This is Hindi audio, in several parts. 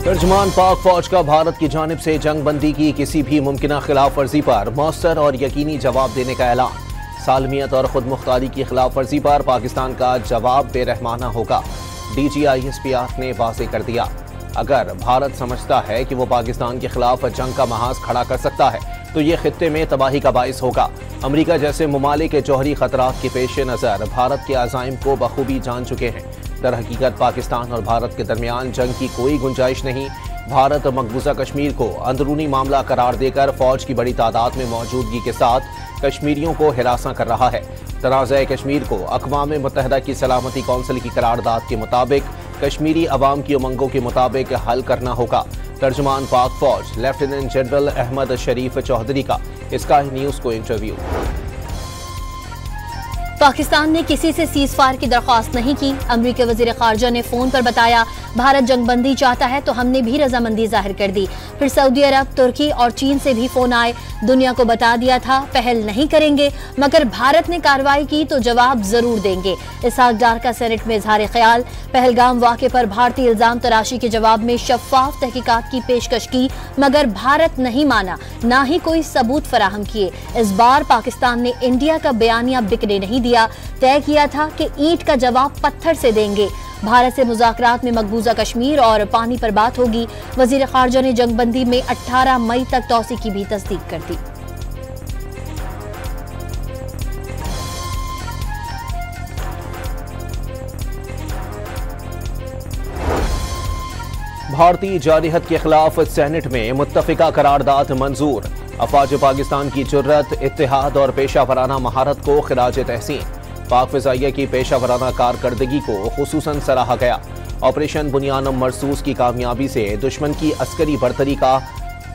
तर्जुमान पाक फौज का भारत की जानिब से जंगबंदी की किसी भी मुमकिना खिलाफ वर्जी पर मौसर और यकीनी जवाब देने का ऐलान। सालमियत और खुद मुख्तारी की खिलाफ वर्जी पर पाकिस्तान का जवाब बेरहमाना होगा। DGISPR ने वाज़ेह कर दिया, अगर भारत समझता है कि वो पाकिस्तान के खिलाफ जंग का महाज खड़ा कर सकता है तो ये खित्ते में तबाही का बाइस होगा। अमरीका जैसे ममालिक के जौहरी खतरात के पेश नज़र भारत के अज़ाइम को बखूबी जान चुके हैं। दर हकीकत पाकिस्तान और भारत के दरमियान जंग की कोई गुंजाइश नहीं। भारत मकबूजा कश्मीर को अंदरूनी मामला करार देकर फौज की बड़ी तादाद में मौजूदगी के साथ कश्मीरियों को हिरासा कर रहा है। तनाज़ा कश्मीर को अक़वाम मुत्तहिदा की सलामती कौंसिल की करारदाद के मुताबिक कश्मीरी अवाम की उमंगों के मुताबिक हल करना होगा। तर्जुमान पाक फौज लेफ्टिनेंट जनरल अहमद शरीफ चौधरी का स्काई न्यूज़ को इंटरव्यू। पाकिस्तान ने किसी से सीज फायर की दरख्वास्त नहीं की। अमरीकी वज़ीर ख़ारजा ने फोन पर बताया, भारत जंगबंदी चाहता है तो हमने भी रजामंदी जाहिर कर दी। फिर सऊदी अरब, तुर्की और चीन से भी फोन आए। दुनिया को बता दिया था पहल नहीं करेंगे, मगर भारत ने कार्रवाई की तो जवाब जरूर देंगे। इसहाक डार का सेनेट में इजहार ख्याल। पहलगाम वाक़े पर भारतीय इल्जाम तराशी के जवाब में शफाफ तहकीकात की पेशकश की, मगर भारत नहीं माना, ना ही कोई सबूत फराहम किए। इस बार पाकिस्तान ने इंडिया का बयानिया बिकने नहीं दिया। तय किया था कि ईंट का जवाब पत्थर से देंगे। भारत से मुज़ाकरात में मकबूजा कश्मीर और पानी पर बात होगी। वज़ीर ख़ारजा ने जंगबंदी में 18 मई तक तौसी की भी तस्दीक कर दी। भारतीय जारहत के खिलाफ सेनेट में मुत्तफ़िका करारदाद मंजूर। अफवाज पाकिस्तान की जुर्रत, इत्तेहाद और पेशा वराना महारत को खिराज तहसीन। पाक फ़िज़ाइया की पेशा वराना कारकर्दगी को खुसूसन सराहा गया। ऑपरेशन बुनियानम मरसूस की कामयाबी से दुश्मन की अस्करी बरतरी का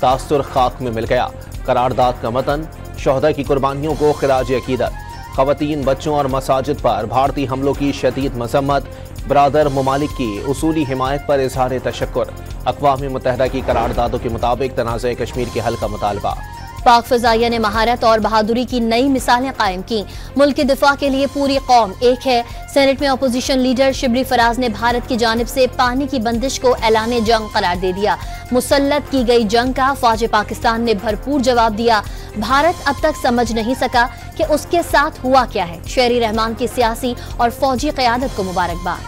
तासुर खाक में मिल गया। करारदाद का मतन, शहदा की कुर्बानियों को खिराज अकीदत। ख़वातीन, बच्चों और मसाजिद पर भारतीय हमलों की शदीद मज़म्मत। बरादर ममालिक की उसूली हिमायत पर इजहार तशक्कुर। अक़वाम मुत्तहिदा की करारदादों के मुताबिक तनाज़ा कश्मीर के हल का मुतालबा। पाक फ़िज़ाइया ने महारत और बहादुरी की नई मिसालें कायम की। मुल्क के दिफा के लिए पूरी कौम एक है। सेनेट में अपोजिशन लीडर शिबली फराज ने भारत की जानिब से पानी की बंदिश को ऐलाने जंग करार दे दिया। मुसल्लत की गई जंग का फौज पाकिस्तान ने भरपूर जवाब दिया। भारत अब तक समझ नहीं सका कि उसके साथ हुआ क्या है। शेरी रहमान की सियासी और फौजी क़यादत को मुबारकबाद।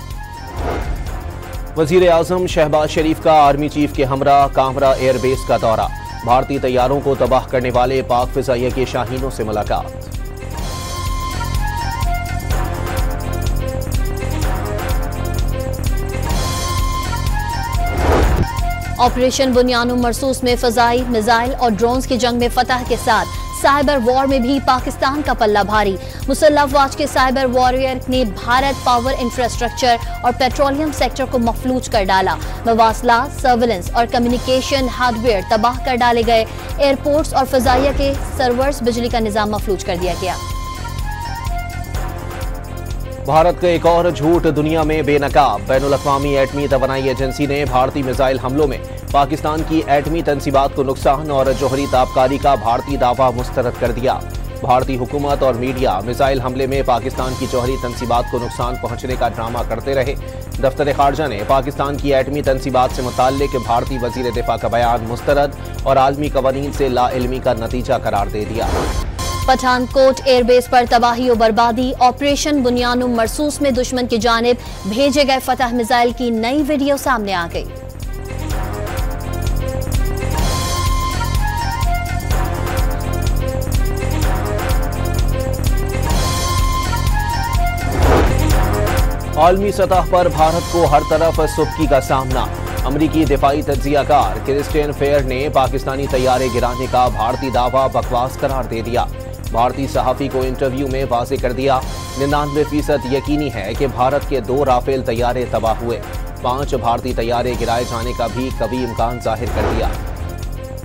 वज़ीर आज़म शहबाज शरीफ का आर्मी चीफ के हमरा कामरा एयरबेस का दौरा। भारतीय तैयारों को तबाह करने वाले पाक फ़िज़ाइया के शाहीनों से मुलाकात। ऑपरेशन बुनियानुम मरसूस में फ़ज़ाई, मिसाइल और ड्रोन्स की जंग में फतह के साथ साइबर वॉर में भी पाकिस्तान का पल्ला भारी। मुसल्लह अफ़वाज के साइबर वॉरियर ने भारत पावर इंफ्रास्ट्रक्चर और पेट्रोलियम सेक्टर को मफलूज कर डाला। मवासलात, सर्विलेंस और कम्युनिकेशन हार्डवेयर तबाह कर डाले गए। एयरपोर्ट्स और फ़ज़ाइया के सर्वर्स, बिजली का निज़ाम मफलूज कर दिया गया। भारत का एक और झूठ दुनिया में बेनकाब। बैनुल-अक़वामी एटमी तवानाई एजेंसी ने भारतीय मिसाइल हमलों में पाकिस्तान की एटमी तनसीबात को नुकसान और जौहरी ताबकारी का भारतीय दावा मुस्तरद कर दिया। भारतीय हुकूमत और मीडिया मिसाइल हमले में पाकिस्तान की जौहरी तनसीबात को नुकसान पहुंचने का ड्रामा करते रहे। दफ्तर ख़ारजा ने पाकिस्तान की एटमी तनसीबात से मुताल्लिक भारतीय वज़ीर दिफा का बयान मुस्तरद और आलमी कवानीन से लाइल्मी का नतीजा करार दे दिया। पठानकोट एयरबेस पर तबाही और बर्बादी। ऑपरेशन बुनियानुम मरसूस में दुश्मन की जानिब भेजे गए फतह मिसाइल की नई वीडियो सामने आ गई। आलमी सतह पर भारत को हर तरफ सुबकी का सामना। अमरीकी दिफाई तज्जियाकार क्रिस्टियन फेयर ने पाकिस्तानी तैयारे गिराने का भारतीय दावा बकवास करार दे दिया। भारतीय सहाफ़ी को इंटरव्यू में वाज़ेह कर दिया, 99% यकीनी है कि भारत के 2 राफेल तैयारे तबाह हुए। 5 भारतीय तैयारे गिराए जाने का भी कभी इम्कान जाहिर कर दिया।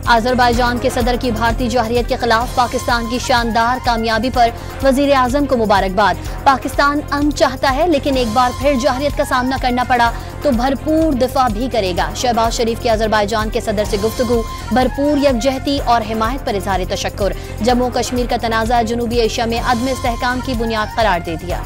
अज़रबैजान के सदर की भारतीय जौहरियत के खिलाफ पाकिस्तान की शानदार कामयाबी पर वज़ीर आज़म को मुबारकबाद। पाकिस्तान अमन चाहता है, लेकिन एक बार फिर जौहरियत का सामना करना पड़ा तो भरपूर दिफा भी करेगा। शहबाज शरीफ की अज़रबैजान के सदर से गुफ्तगू, भरपूर यकजहती और हिमायत पर इज़हार तशक्कुर। जम्मू कश्मीर का तनाज़ा जनूबी एशिया में अदम इस्तेहकाम की बुनियाद करार दे दिया।